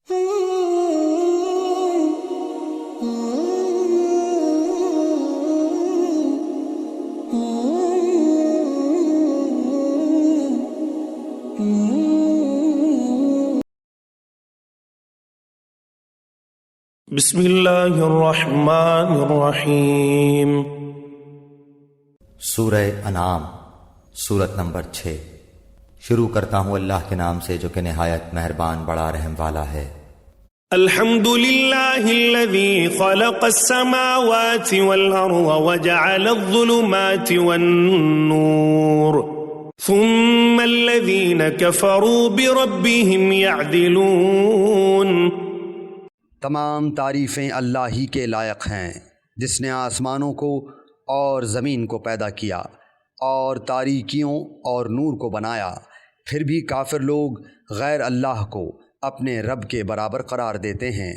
بسم اللہ الرحمن الرحیم۔ سورہ انعام، سورت نمبر 6۔ شروع کرتا ہوں اللہ کے نام سے جو کہ نہایت مہربان بڑا رحم والا ہے۔ الحمد للہ الذی خلق السماوات والارض وجعل الظلمات والنور ثم الذین کفروا بربهم یعدلون۔ تمام تعریفیں اللہ ہی کے لائق ہیں جس نے آسمانوں کو اور زمین کو پیدا کیا اور تاریکیوں اور نور کو بنایا، پھر بھی کافر لوگ غیر اللہ کو اپنے رب کے برابر قرار دیتے ہیں۔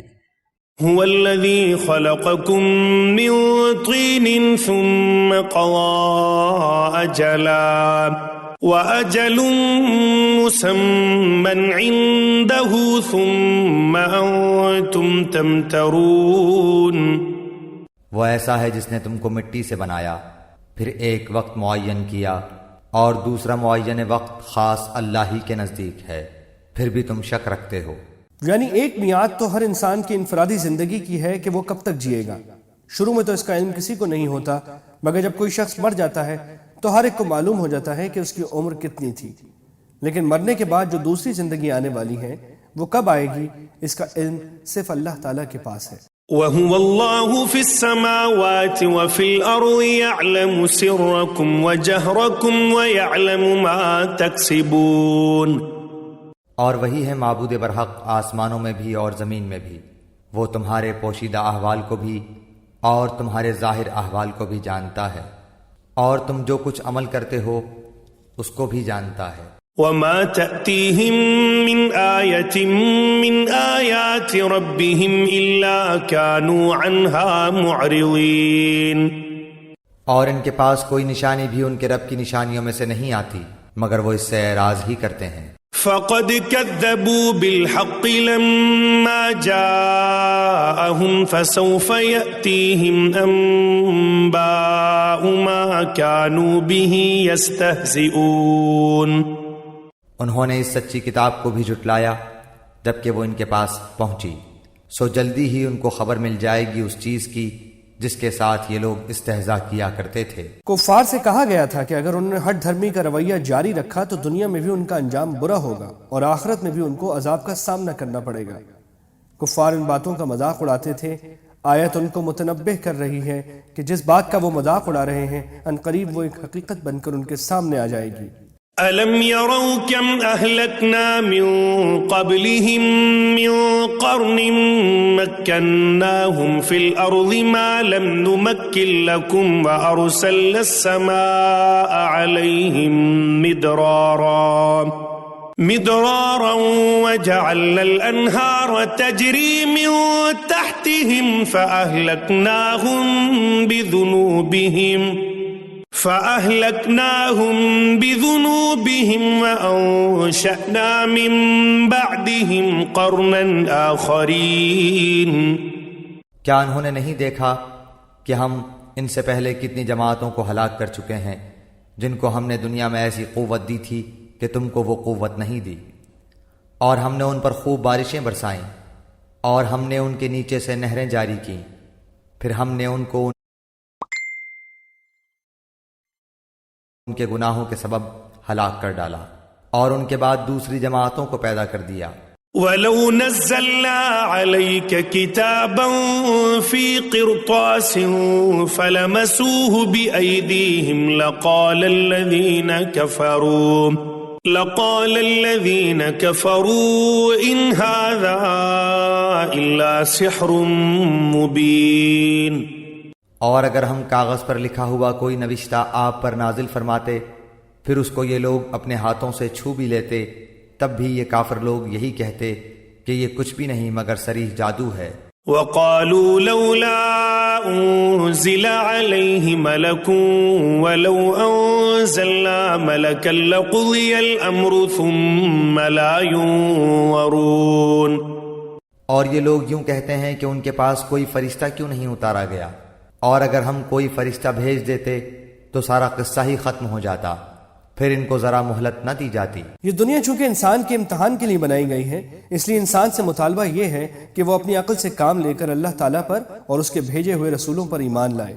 هو الذی خلقکم من طین ثم قضى اجلا وَأَجَلٌ مُّسَمًّى عِندَهُ ثُمَّ أَنتُمْ تَمْتَرُونَ۔ وہ ایسا ہے جس نے تم کو مٹی سے بنایا، پھر ایک وقت معین کیا اور دوسرا معین وقت خاص اللہ ہی کے نزدیک ہے، پھر بھی تم شک رکھتے ہو۔ یعنی ایک میعاد تو ہر انسان کی انفرادی زندگی کی ہے کہ وہ کب تک جیے گا۔ شروع میں تو اس کا علم کسی کو نہیں ہوتا، مگر جب کوئی شخص مر جاتا ہے تو ہر ایک کو معلوم ہو جاتا ہے کہ اس کی عمر کتنی تھی، لیکن مرنے کے بعد جو دوسری زندگی آنے والی ہے وہ کب آئے گی اس کا علم صرف اللہ تعالیٰ کے پاس ہے۔ وَهُوَ اللَّهُ فِي السَّمَاوَاتِ وَفِي الْأَرْضِ يَعْلَمُ سِرَّكُمْ وَجَهْرَكُمْ وَيَعْلَمُ مَا تَكْسِبُونَ۔ اور وہی ہے معبود برحق آسمانوں میں بھی اور زمین میں بھی، وہ تمہارے پوشیدہ احوال کو بھی اور تمہارے ظاہر احوال کو بھی جانتا ہے، اور تم جو کچھ عمل کرتے ہو اس کو بھی جانتا ہے۔ وَمَا تَأْتِيهِم مِّنْ آيَةٍ مِّنْ آيَاتِ رَبِّهِمْ إِلَّا كَانُوا عَنْهَا مُعْرِضِينَ۔ اور ان کے پاس کوئی نشانی بھی ان کے رب کی نشانیوں میں سے نہیں آتی مگر وہ اس سے اعراض ہی کرتے ہیں۔ فَقَدْ كَذَّبُوا بِالْحَقِّ لَمَّا جَاءَهُمْ فَسَوْفَ يَأْتِيهِمْ أَنبَاءُ مَا كَانُوا بِهِ يَسْتَهْزِئُونَ۔ انہوں نے اس سچی کتاب کو بھی جھٹلایا جبکہ وہ ان کے پاس پہنچی، سو جلدی ہی ان کو خبر مل جائے گی اس چیز کی جس کے ساتھ یہ لوگ استہزاء کیا کرتے تھے۔ کفار سے کہا گیا تھا کہ اگر انہوں نے ہٹ دھرمی کا رویہ جاری رکھا تو دنیا میں بھی ان کا انجام برا ہوگا اور آخرت میں بھی ان کو عذاب کا سامنا کرنا پڑے گا۔ کفار ان باتوں کا مذاق اڑاتے تھے، آیت ان کو متنبہ کر رہی ہے کہ جس بات کا وہ مذاق اڑا رہے ہیں عنقریب وہ ایک حقیقت بن کر ان کے سامنے آ جائے گی۔ أَلَمْ يَرَوْا كَمْ أَهْلَكْنَا مِنْ قَبْلِهِمْ مِنْ قَرْنٍ مَكَّنَّاهُمْ فِي الْأَرْضِ مَا لَمْ نُمَكِّنْ لَكُمْ وَأَرْسَلْنَا السَّمَاءَ عَلَيْهِمْ مِدْرَارًا وَجَعَلْنَا الْأَنْهَارَ تَجْرِي مِنْ تَحْتِهِمْ فَأَهْلَكْنَاهُمْ بِذُنُوبِهِمْ وَأَنشَأْنَا مِنْ بَعْدِهِمْ قَرْنًا آخَرِينَ۔ کیا انہوں نے نہیں دیکھا کہ ہم ان سے پہلے کتنی جماعتوں کو ہلاک کر چکے ہیں جن کو ہم نے دنیا میں ایسی قوت دی تھی کہ تم کو وہ قوت نہیں دی، اور ہم نے ان پر خوب بارشیں برسائیں اور ہم نے ان کے نیچے سے نہریں جاری کیں، پھر ہم نے ان کو ان کے گناہوں کے سبب ہلاک کر ڈالا اور ان کے بعد دوسری جماعتوں کو پیدا کر دیا۔ وَلَوْ نَزَّلْنَا عَلَيْكَ كِتَابًا فِي قِرْطَاسٍ فَلَمَسُوهُ بِأَيْدِيهِمْ لَقَالَ الَّذِينَ كَفَرُوا إِنْ هَذَا إِلَّا سِحْرٌ مُبِينٌ۔ اور اگر ہم کاغذ پر لکھا ہوا کوئی نوشتہ آپ پر نازل فرماتے پھر اس کو یہ لوگ اپنے ہاتھوں سے چھو بھی لیتے، تب بھی یہ کافر لوگ یہی کہتے کہ یہ کچھ بھی نہیں مگر صریح جادو ہے۔ وَقَالُوا لَوْلَا أُنزِلَ عَلَيْهِ مَلَكٌ وَلَوْ أَنزَلْنَا مَلَكًا لَقُضِيَ الْأَمْرُ ثُمَّ لَا يُنظَرُونَ۔ اور یہ لوگ یوں کہتے ہیں کہ ان کے پاس کوئی فرشتہ کیوں نہیں اتارا گیا، اور اگر ہم کوئی فرشتہ بھیج دیتے تو سارا قصہ ہی ختم ہو جاتا، پھر ان کو ذرا مہلت نہ دی جاتی۔ یہ دنیا چونکہ انسان کے امتحان کے لیے بنائی گئی ہے، اس لیے انسان سے مطالبہ یہ ہے کہ وہ اپنی عقل سے کام لے کر اللہ تعالیٰ پر اور اس کے بھیجے ہوئے رسولوں پر ایمان لائے۔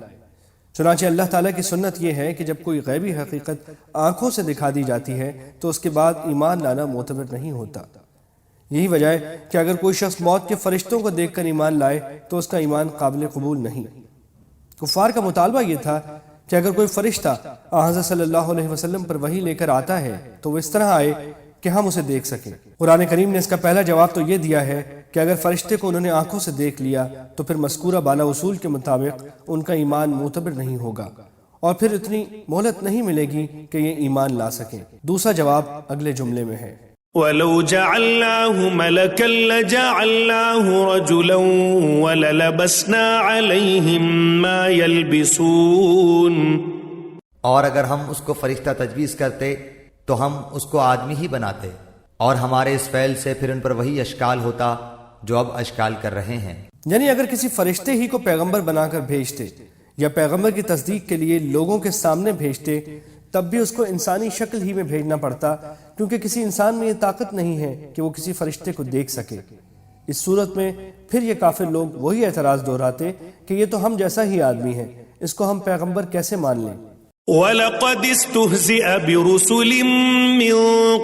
چنانچہ اللہ تعالیٰ کی سنت یہ ہے کہ جب کوئی غیبی حقیقت آنکھوں سے دکھا دی جاتی ہے تو اس کے بعد ایمان لانا معتبر نہیں ہوتا۔ یہی وجہ ہے کہ اگر کوئی شخص موت کے فرشتوں کو دیکھ کر ایمان لائے تو اس کا ایمان قابل قبول نہیں۔ کفار کا مطالبہ یہ تھا کہ اگر کوئی فرشتہ حضرت صلی اللہ علیہ وسلم پر وحی لے کر آتا ہے تو وہ اس طرح آئے کہ ہم اسے دیکھ سکیں۔ قرآن کریم نے اس کا پہلا جواب تو یہ دیا ہے کہ اگر فرشتے کو انہوں نے آنکھوں سے دیکھ لیا تو پھر مذکورہ بالا اصول کے مطابق ان کا ایمان معتبر نہیں ہوگا اور پھر اتنی مہلت نہیں ملے گی کہ یہ ایمان لا سکیں۔ دوسرا جواب اگلے جملے میں ہے، وَلَوْ جَعَلْنَاهُ مَلَكًا لَجَعَلْنَاهُ رَجُلًا وَلَلَبَسْنَا عَلَيْهِمْ مَا يَلْبِسُونَ۔ اور اگر ہم اس کو فرشتہ تجویز کرتے تو ہم اس کو آدمی ہی بناتے، اور ہمارے اس فعل سے پھر ان پر وہی اشکال ہوتا جو اب اشکال کر رہے ہیں۔ یعنی اگر کسی فرشتے ہی کو پیغمبر بنا کر بھیجتے یا پیغمبر کی تصدیق کے لیے لوگوں کے سامنے بھیجتے تب بھی اس کو انسانی شکل ہی میں بھیجنا پڑتا، کیونکہ کسی انسان میں یہ طاقت نہیں ہے کہ وہ کسی فرشتے کو دیکھ سکے۔ اس صورت میں پھر یہ کافر لوگ وہی اعتراض دہراتے کہ یہ تو ہم جیسا ہی آدمی ہے، اس کو ہم پیغمبر کیسے مان لیں؟ وَلَقَدِ اسْتُهْزِئَ بِرُسُلٍ مِّن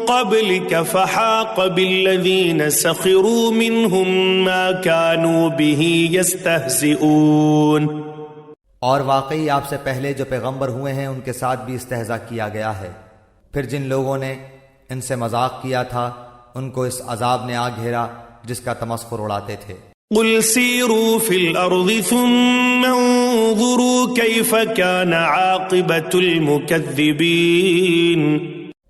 قَبْلِكَ فَحَاقَ بِالَّذِينَ سَخِرُوا مِنْهُمْ مَا كَانُوا بِهِ يَسْتَهْزِئُونَ۔ اور واقعی آپ سے پہلے جو پیغمبر ہوئے ہیں ان کے ساتھ بھی استہزاء کیا گیا ہے، پھر جن لوگوں نے ان سے مذاق کیا تھا ان کو اس عذاب نے آ گھیرا جس کا تمسخر اڑاتے تھے۔ قُلْ سِيرُوا فِي الْأَرْضِ ثُمَّ انظُرُوا كَيْفَ كَانَ عَاقِبَةُ الْمُكَذِّبِينَ۔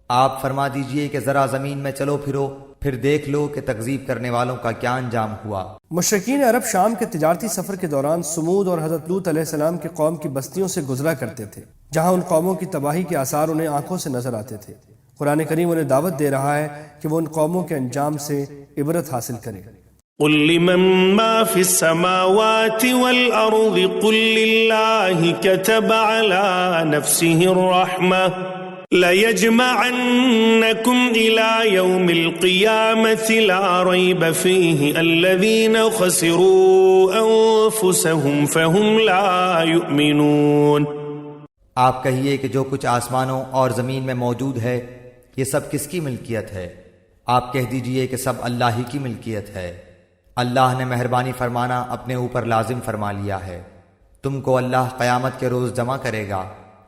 آپ فرما دیجئے کہ ذرا زمین میں چلو پھرو، پھر دیکھ لو کہ تکذیب کرنے والوں کا کیا انجام ہوا۔ مشرکین عرب شام کے تجارتی سفر کے دوران سمود اور حضرت لوط علیہ السلام کی قوم کی بستیوں سے گزرا کرتے تھے، جہاں ان قوموں کی تباہی کے آثار انہیں آنکھوں سے نظر آتے تھے۔ قرآن کریم انہیں دعوت دے رہا ہے کہ وہ ان قوموں کے انجام سے عبرت حاصل کریں۔ قُلْ لِمَن مَّا فِي السَّمَاوَاتِ وَالْأَرْضِ قُلْ لِلَّهِ كَتَبَ عَلَى نَفْسِهِ الرَّحْمَةَ لَيَجْمَعَنَّكُمْ إِلَى يَوْمِ الْقِيَامَةِ لَا رَيْبَ فِيهِ الَّذِينَ خَسِرُوا أَنفُسَهُمْ فَهُمْ لَا يُؤْمِنُونَ۔ آپ کہیے کہ جو کچھ آسمانوں اور زمین میں موجود ہے یہ سب کس کی ملکیت ہے؟ آپ کہہ دیجئے کہ سب اللہ ہی کی ملکیت ہے۔ اللہ نے مہربانی فرمانا اپنے اوپر لازم فرما لیا ہے۔ تم کو اللہ قیامت کے روز جمع کرے گا،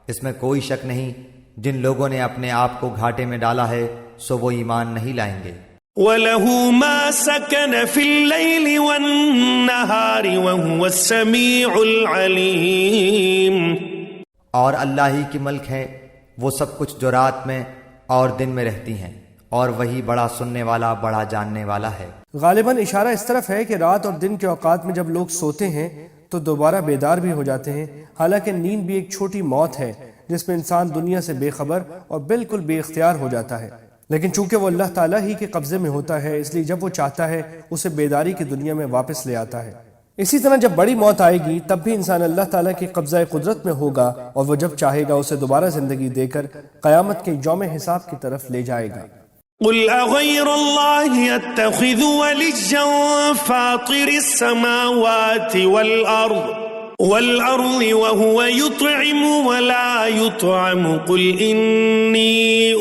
اس میں کوئی شک نہیں۔ جن لوگوں نے اپنے آپ کو گھاٹے میں ڈالا ہے سو وہ ایمان نہیں لائیں گے۔ وَلَهُ مَا سَكَنَ فِي اللَّيْلِ وَالنَّهَارِ وَهُوَ السَّمِيعُ الْعَلِيمُ۔ اور اللہ ہی کی ملک ہے وہ سب کچھ جو رات میں اور دن میں رہتی ہیں، اور وہی بڑا سننے والا بڑا جاننے والا ہے۔ غالباً اشارہ اس طرف ہے کہ رات اور دن کے اوقات میں جب لوگ سوتے ہیں تو دوبارہ بیدار بھی ہو جاتے ہیں، حالانکہ نیند بھی ایک چھوٹی موت ہے جس میں انسان دنیا سے بے خبر اور بالکل بے اختیار ہو جاتا ہے، لیکن چونکہ وہ اللہ تعالیٰ ہی کے قبضے میں ہوتا ہے اس لیے جب وہ چاہتا ہے اسے بیداری کی دنیا میں واپس لے آتا ہے۔ اسی طرح جب بڑی موت آئے گی تب بھی انسان اللہ تعالیٰ کی قبضہ قدرت میں ہوگا اور وہ جب چاہے گا اسے دوبارہ زندگی دے کر قیامت کے یوم حساب کی طرف لے جائے گا۔ قُلْ أَغَيْرَ اللَّهِ أَتَّخِذُ وَلِيًّا فَاطِرِ السَّمَاوَاتِ وَالْأَرْضِ وَهُوَ يُطْعِمُ وَلَا يُطْعَمُ قُلْ إِنِّي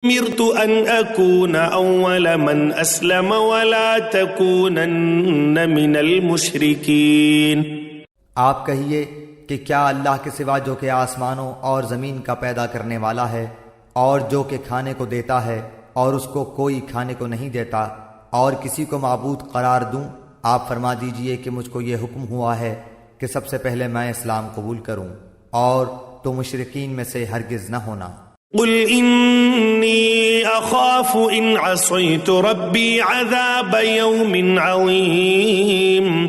أُمِرْتُ أَنْ أَكُونَ أَوَّلَ مَنْ أَسْلَمَ وَلَا تَكُونَنَّ مِنَ الْمُشْرِكِينَ۔ آپ کہیے کہ کیا اللہ کے سوا جو کہ آسمانوں اور زمین کا پیدا کرنے والا ہے اور جو کہ کھانے کو دیتا ہے اور اس کو کوئی کھانے کو نہیں دیتا اور کسی کو معبود قرار دوں؟ آپ فرما دیجئے کہ مجھ کو یہ حکم ہوا ہے کہ سب سے پہلے میں اسلام قبول کروں اور تو مشرکین میں سے ہرگز نہ ہونا۔ قُلْ إِنِّي أَخَافُ إِنْ عَصَيْتُ رَبِّي عَذَابَ يَوْمٍ عَظِيمٍ۔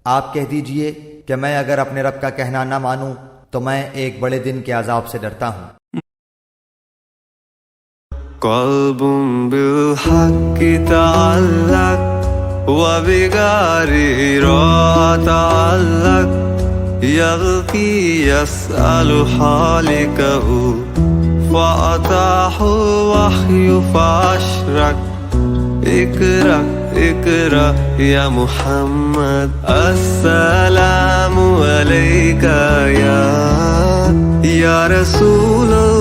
آپ کہہ دیجئے کہ میں اگر اپنے رب کا کہنا نہ مانوں تو میں ایک بڑے دن کے عذاب سے ڈرتا ہوں۔ قلب بالحق تعلق وبغير تعلق يبكي يسأل حالكه فأتاه الوحي فأشرك اقرأ اقرأ يا محمد السلام عليك يا رسول الله